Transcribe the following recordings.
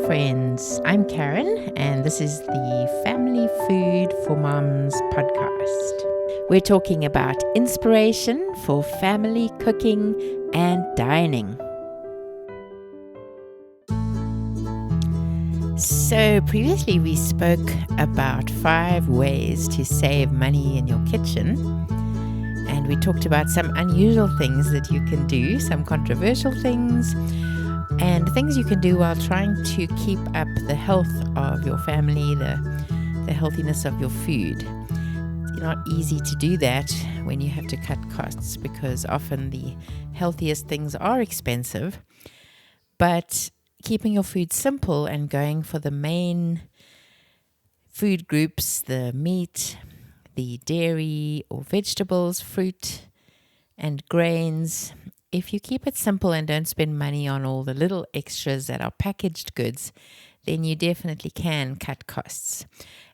friends. I'm Karen, and this is the Family Food for Moms podcast. We're talking about inspiration for family cooking and dining. So previously we spoke about 5 ways to save money in your kitchen, and we talked about some unusual things that you can do, some controversial things, and things you can do while trying to keep up the health of your family, the healthiness of your food. It's not easy to do that when you have to cut costs, because often the healthiest things are expensive. But keeping your food simple and going for the main food groups, the meat, the dairy or vegetables, fruit and grains, if you keep it simple and don't spend money on all the little extras that are packaged goods, then you definitely can cut costs.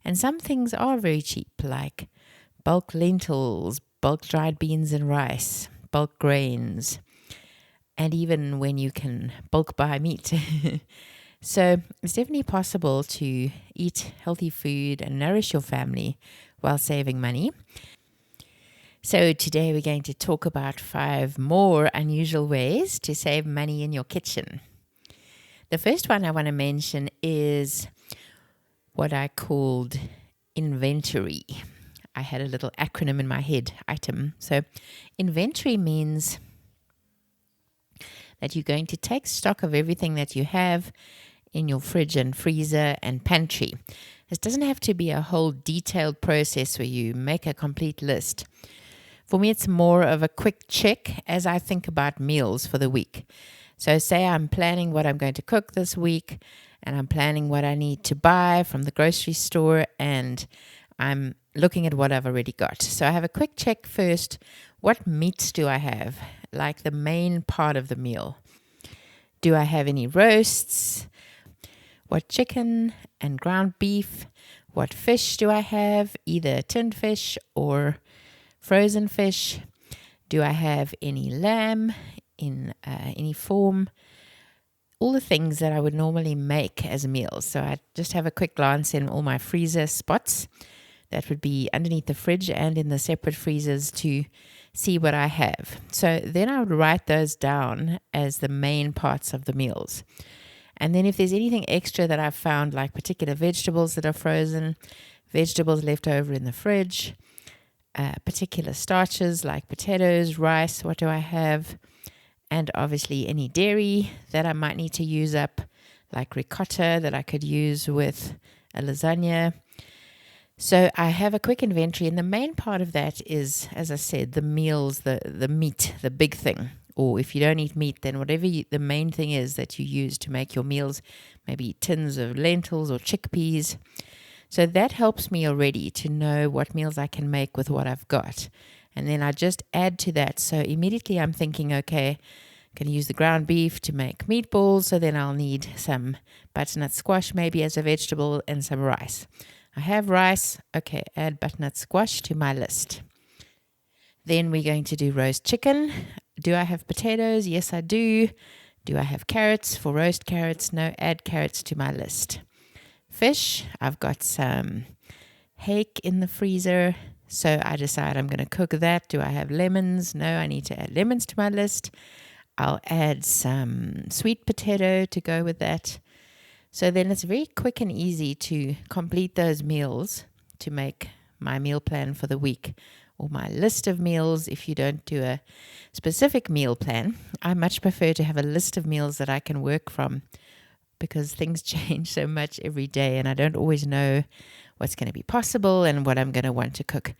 And some things are very cheap, like bulk lentils, bulk dried beans and rice, bulk grains, and even when you can bulk buy meat. So it's definitely possible to eat healthy food and nourish your family while saving money. So today we're going to talk about 5 more unusual ways to save money in your kitchen. The first one I want to mention is what I called inventory. I had a little acronym in my head, item. So inventory means that you're going to take stock of everything that you have in your fridge and freezer and pantry. This doesn't have to be a whole detailed process where you make a complete list. For me, it's more of a quick check as I think about meals for the week. So say I'm planning what I'm going to cook this week, and I'm planning what I need to buy from the grocery store, and I'm looking at what I've already got. So I have a quick check first. What meats do I have, like the main part of the meal? Do I have any roasts? What chicken and ground beef? What fish do I have, either tinned fish or frozen fish? Do I have any lamb in any form? All the things that I would normally make as meals. So I just have a quick glance in all my freezer spots. That would be underneath the fridge and in the separate freezers to see what I have. So then I would write those down as the main parts of the meals. And then if there's anything extra that I've found, like particular vegetables that are frozen, vegetables left over in the fridge, particular starches like potatoes, rice, what do I have? And obviously any dairy that I might need to use up, like ricotta that I could use with a lasagna. So I have a quick inventory, and the main part of that is, as I said, the meals, the meat, the big thing. Or if you don't eat meat, then whatever the main thing is that you use to make your meals, maybe tins of lentils or chickpeas. So that helps me already to know what meals I can make with what I've got. And then I just add to that. So immediately I'm thinking, okay, I can use the ground beef to make meatballs. So then I'll need some butternut squash maybe as a vegetable and some rice. I have rice. Okay, add butternut squash to my list. Then we're going to do roast chicken. Do I have potatoes? Yes, I do. Do I have carrots for roast carrots? No, add carrots to my list. Fish, I've got some hake in the freezer, so I decide I'm going to cook that. Do I have lemons? No, I need to add lemons to my list. I'll add some sweet potato to go with that. So then it's very quick and easy to complete those meals to make my meal plan for the week, or my list of meals if you don't do a specific meal plan. I much prefer to have a list of meals that I can work from, because things change so much every day and I don't always know what's going to be possible and what I'm going to want to cook.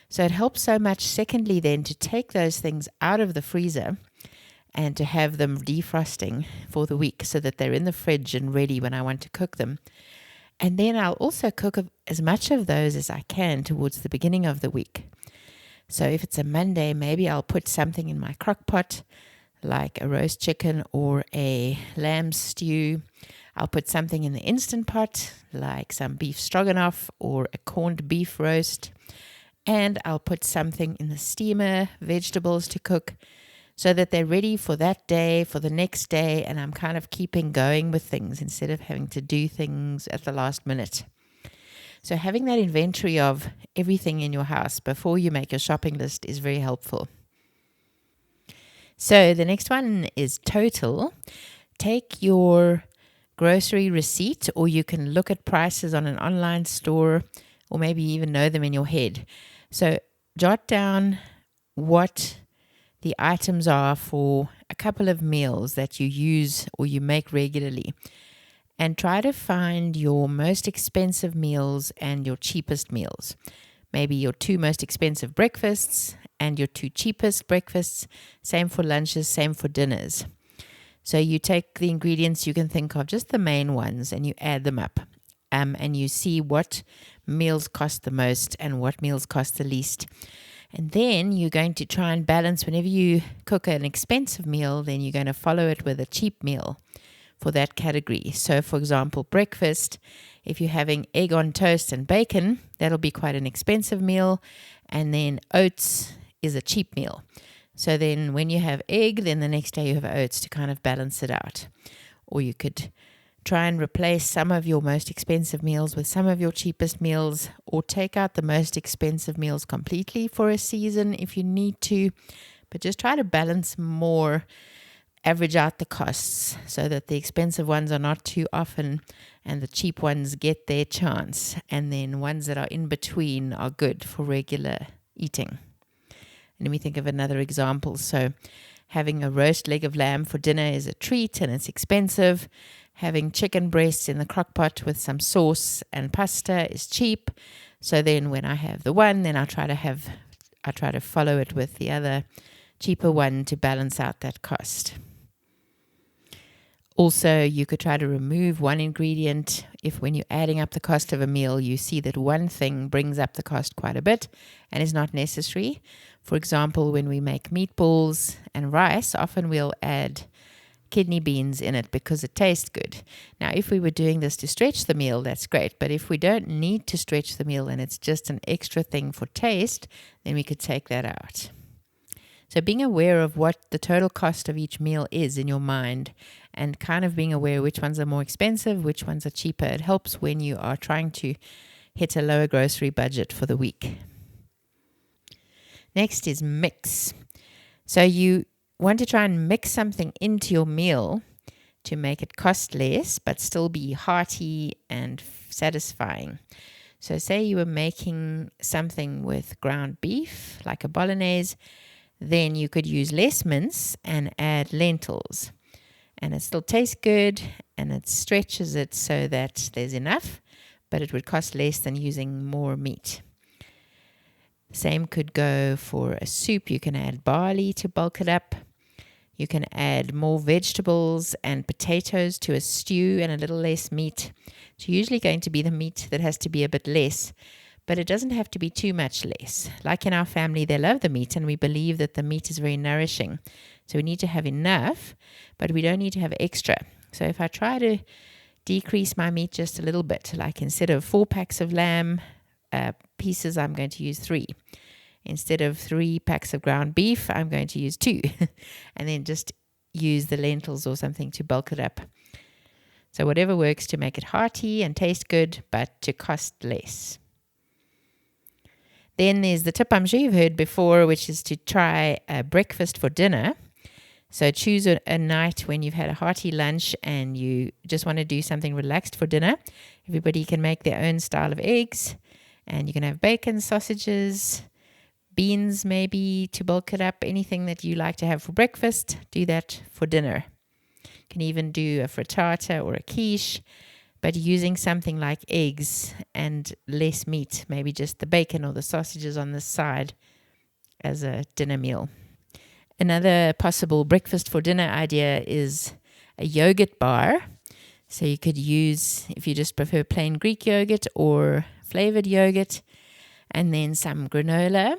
So it helps so much, secondly, then to take those things out of the freezer and to have them defrosting for the week so that they're in the fridge and ready when I want to cook them. And then I'll also cook as much of those as I can towards the beginning of the week. So if it's a Monday, maybe I'll put something in my crock pot, like a roast chicken or a lamb stew. I'll put something in the Instant Pot, like some beef stroganoff or a corned beef roast. And I'll put something in the steamer, vegetables to cook. so that they're ready for that day, for the next day, and I'm kind of keeping going with things instead of having to do things at the last minute. So having that inventory of everything in your house before you make your shopping list is very helpful. So the next one is total. Take your grocery receipt, or you can look at prices on an online store, or maybe even know them in your head. So jot down what the items are for a couple of meals that you use or you make regularly, and try to find your most expensive meals and your cheapest meals. Maybe your 2 most expensive breakfasts and your 2 cheapest breakfasts. Same for lunches, same for dinners. So you take the ingredients you can think of, just the main ones, and you add them up. And you see what meals cost the most and what meals cost the least. And then you're going to try and balance. Whenever you cook an expensive meal, then you're going to follow it with a cheap meal for that category. So, for example, breakfast, if you're having egg on toast and bacon, that'll be quite an expensive meal. And then oats is a cheap meal. So then when you have egg, then the next day you have oats to kind of balance it out. Or you could try and replace some of your most expensive meals with some of your cheapest meals, or take out the most expensive meals completely for a season if you need to. But just try to balance more, average out the costs so that the expensive ones are not too often and the cheap ones get their chance. And then ones that are in between are good for regular eating. Let me think of another example. So having a roast leg of lamb for dinner is a treat and it's expensive. Having chicken breasts in the crock pot with some sauce and pasta is cheap. So then when I have the one, then I try to follow it with the other cheaper one to balance out that cost. Also, you could try to remove one ingredient if when you're adding up the cost of a meal, you see that one thing brings up the cost quite a bit and is not necessary. For example, when we make meatballs and rice, often we'll add kidney beans in it because it tastes good. Now, if we were doing this to stretch the meal, that's great. But if we don't need to stretch the meal and it's just an extra thing for taste, then we could take that out. So being aware of what the total cost of each meal is in your mind, and kind of being aware which ones are more expensive, which ones are cheaper, it helps when you are trying to hit a lower grocery budget for the week. Next is mix. So you want to try and mix something into your meal to make it cost less but still be hearty and satisfying. So say you were making something with ground beef, like a bolognese, then you could use less mince and add lentils. And it still tastes good and it stretches it so that there's enough, but it would cost less than using more meat. Same could go for a soup. You can add barley to bulk it up. You can add more vegetables and potatoes to a stew and a little less meat. It's usually going to be the meat that has to be a bit less, but it doesn't have to be too much less. Like in our family, they love the meat and we believe that the meat is very nourishing. So we need to have enough, but we don't need to have extra. So if I try to decrease my meat just a little bit, like instead of 4 packs of lamb pieces, I'm going to use 3. Instead of 3 packs of ground beef, I'm going to use 2. And then just use the lentils or something to bulk it up. So whatever works to make it hearty and taste good, but to cost less. Then there's the tip I'm sure you've heard before, which is to try a breakfast for dinner. So choose a night when you've had a hearty lunch and you just want to do something relaxed for dinner. Everybody can make their own style of eggs, and you can have bacon, sausages, beans maybe to bulk it up, anything that you like to have for breakfast, do that for dinner. You can even do a frittata or a quiche, but using something like eggs and less meat, maybe just the bacon or the sausages on the side as a dinner meal. Another possible breakfast for dinner idea is a yogurt bar. So you could use, if you just prefer plain Greek yogurt or flavored yogurt, and then some granola,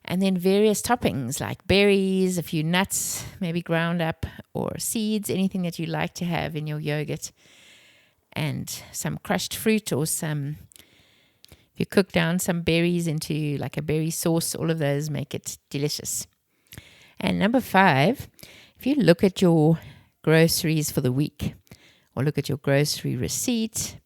and then various toppings like berries, a few nuts, maybe ground up, or seeds, anything that you like to have in your yogurt, and some crushed fruit or some, if you cook down some berries into like a berry sauce, all of those make it delicious. And number 5, if you look at your groceries for the week or look at your grocery receipt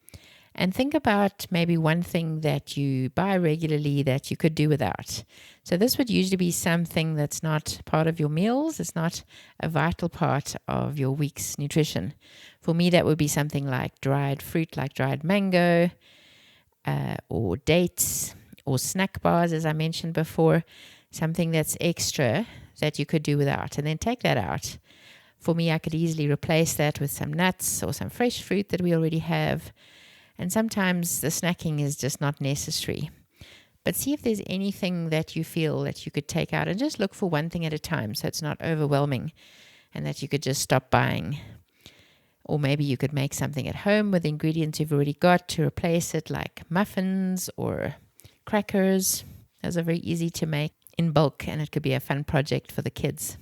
and think about maybe one thing that you buy regularly that you could do without. So this would usually be something that's not part of your meals. It's not a vital part of your week's nutrition. For me, that would be something like dried fruit, like dried mango, or dates, or snack bars, as I mentioned before, something that's extra that you could do without, and then take that out. For me, I could easily replace that with some nuts or some fresh fruit that we already have. And sometimes the snacking is just not necessary. But see if there's anything that you feel that you could take out, and just look for one thing at a time so it's not overwhelming and that you could just stop buying. Or maybe you could make something at home with ingredients you've already got to replace it, like muffins or crackers. Those are very easy to make in bulk, and it could be a fun project for the kids.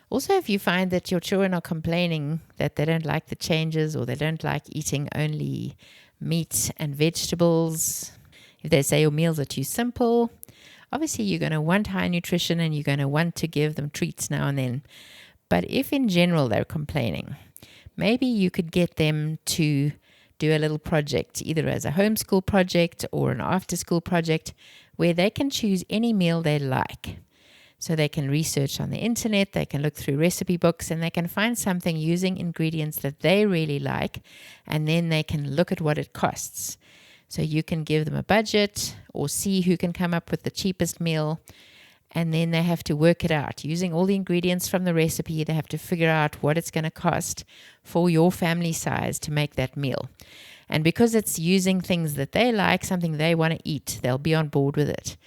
Also, if you find that your children are complaining that they don't like the changes or they don't like eating only meat and vegetables, if they say your meals are too simple, obviously you're going to want high nutrition and you're going to want to give them treats now and then. But if in general they're complaining, maybe you could get them to do a little project, either as a homeschool project or an after-school project, where they can choose any meal they like. So they can research on the internet, they can look through recipe books, and they can find something using ingredients that they really like, and then they can look at what it costs. So you can give them a budget or see who can come up with the cheapest meal, and then they have to work it out. Using all the ingredients from the recipe, they have to figure out what it's going to cost for your family size to make that meal. And because it's using things that they like, something they want to eat, they'll be on board with it.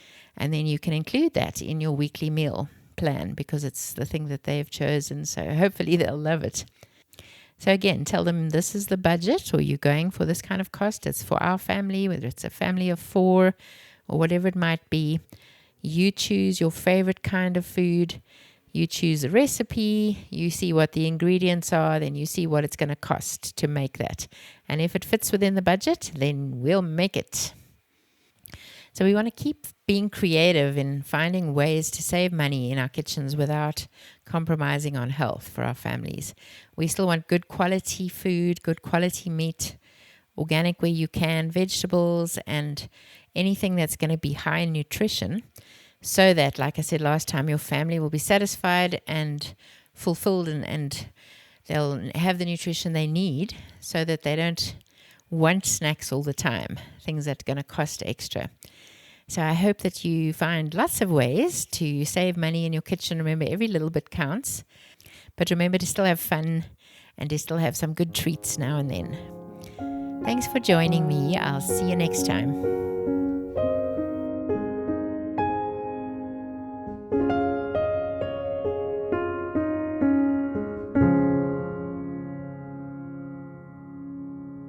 And then you can include that in your weekly meal plan because it's the thing that they've chosen. So hopefully they'll love it. So again, tell them this is the budget, or you're going for this kind of cost. It's for our family, whether it's a family of 4 or whatever it might be. You choose your favorite kind of food. You choose a recipe. You see what the ingredients are. Then you see what it's going to cost to make that. And if it fits within the budget, then we'll make it. So we want to keep being creative in finding ways to save money in our kitchens without compromising on health for our families. We still want good quality food, good quality meat, organic where you can, vegetables, and anything that's going to be high in nutrition, so that, like I said last time, your family will be satisfied and fulfilled, and they'll have the nutrition they need so that they don't want snacks all the time, things that are going to cost extra. So I hope that you find lots of ways to save money in your kitchen. Remember, every little bit counts. But remember to still have fun and to still have some good treats now and then. Thanks for joining me. I'll see you next time.